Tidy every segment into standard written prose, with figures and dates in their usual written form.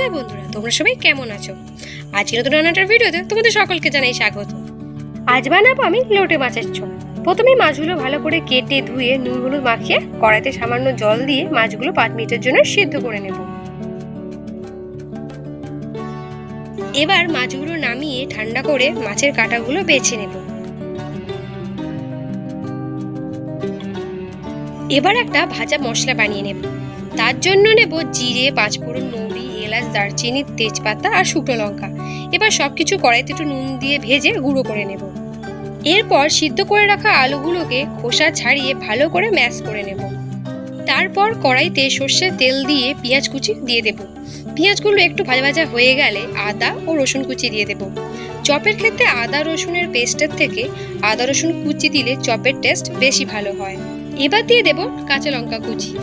High বন্ধুরা, তোমরা সবাই কেমন আছো? আজকে নতুন রান্নাটার ভিডিওতে তোমাদের সকলকে জানাই স্বাগত। আজ বানাবো আমি লোটে মাছের ঝোল। প্রথমে মাছগুলো ভালো করে কেটে ধুয়ে নুন হলুদ মাখিয়ে কড়াইতে সামান্য জল দিয়ে মাছগুলো 5 মিনিটের জন্য সিদ্ধ করে নেব। এবার মাছগুলো নামিয়ে ঠান্ডা করে মাছের কাঁটাগুলো বেছে নেব। এবার একটা ভাজা মশলা বানিয়ে নেব। তার জন্য নেব জিরে, 5 ফোড়ন, মৌরি, এলাচ, দারচিনি, তেজপাতা আর শুকনো লঙ্কা। এবার সবকিছু কড়াইতে একটু নুন দিয়ে ভেজে গুঁড়ো করে নেব। এরপর সিদ্ধ করে রাখা আলুগুলোকে খোসা ছাড়িয়ে ভালো করে ম্যাশ করে নেব। তারপর কড়াইতে সর্ষের তেল দিয়ে পেঁয়াজ কুচি দিয়ে দেব। পেঁয়াজগুলো একটু ভাজা ভাজা হয়ে গেলে আদা ও রসুন কুচি দিয়ে দেব। চপের ক্ষেত্রে আদা রসুনের পেস্টের থেকে আদা রসুন কুচি দিলে চপের টেস্ট বেশি ভালো হয়। এবার দিয়ে দেব কাঁচা লঙ্কা কুচি।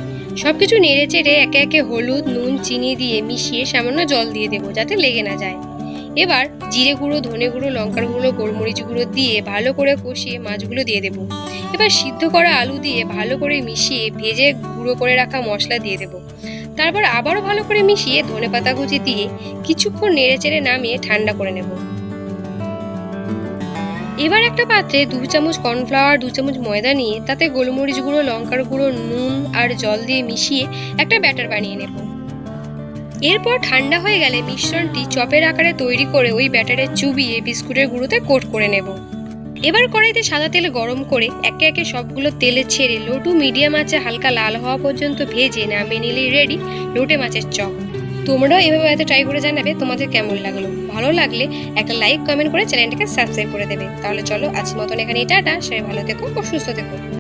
সবকিছু নেড়ে চেড়ে একে একে হলুদ, নুন, চিনি দিয়ে মিশিয়ে সামান্য জল দিয়ে দেবো যাতে লেগে না যায়। এবার জিরে গুঁড়ো, ধনে গুঁড়ো, লঙ্কার গুঁড়ো, গোলমরিচ গুঁড়ো দিয়ে ভালো করে কষিয়ে মাছগুলো দিয়ে দেবো। এবার সিদ্ধ করা আলু দিয়ে ভালো করে মিশিয়ে ভেজে গুঁড়ো করে রাখা মশলা দিয়ে দেবো। তারপর আবারও ভালো করে মিশিয়ে ধনেপাতা কুচি দিয়ে কিছুক্ষণ নেড়ে চেড়ে নামিয়ে ঠান্ডা করে নেব। এবার একটা পাত্রে 2 চামচ কর্নফ্লাওয়ার, 2 চামচ ময়দা নিয়ে তাতে গোলমরিচ গুঁড়ো, লঙ্কার গুঁড়ো, নুন আর জল দিয়ে মিশিয়ে একটা ব্যাটার বানিয়ে নেব। এরপর ঠান্ডা হয়ে গেলে মিশ্রণটি চপের আকারে তৈরি করে ওই ব্যাটারে চুবিয়ে বিস্কুটের গুঁড়োতে কোট করে নেব। এবার কড়াইতে সাদা তেল গরম করে একে একে সবগুলো তেলে ছেড়ে লো টু মিডিয়াম আঁচে হালকা লাল হওয়া পর্যন্ত ভেজে নামিয়ে নিলেই রেডি লোটে মাছের চপ। তোমরাও এভাবে হয়তো ট্রাই করে জানাবে তোমাদের কেমন লাগলো। ভালো লাগলে একটা লাইক, কমেন্ট করে চ্যানেলটাকে সাবস্ক্রাইব করে দেবে। তাহলে চলো আজকের মতন এখানেই টাটা। সবাই ভালো থেকো ও সুস্থ থেকো।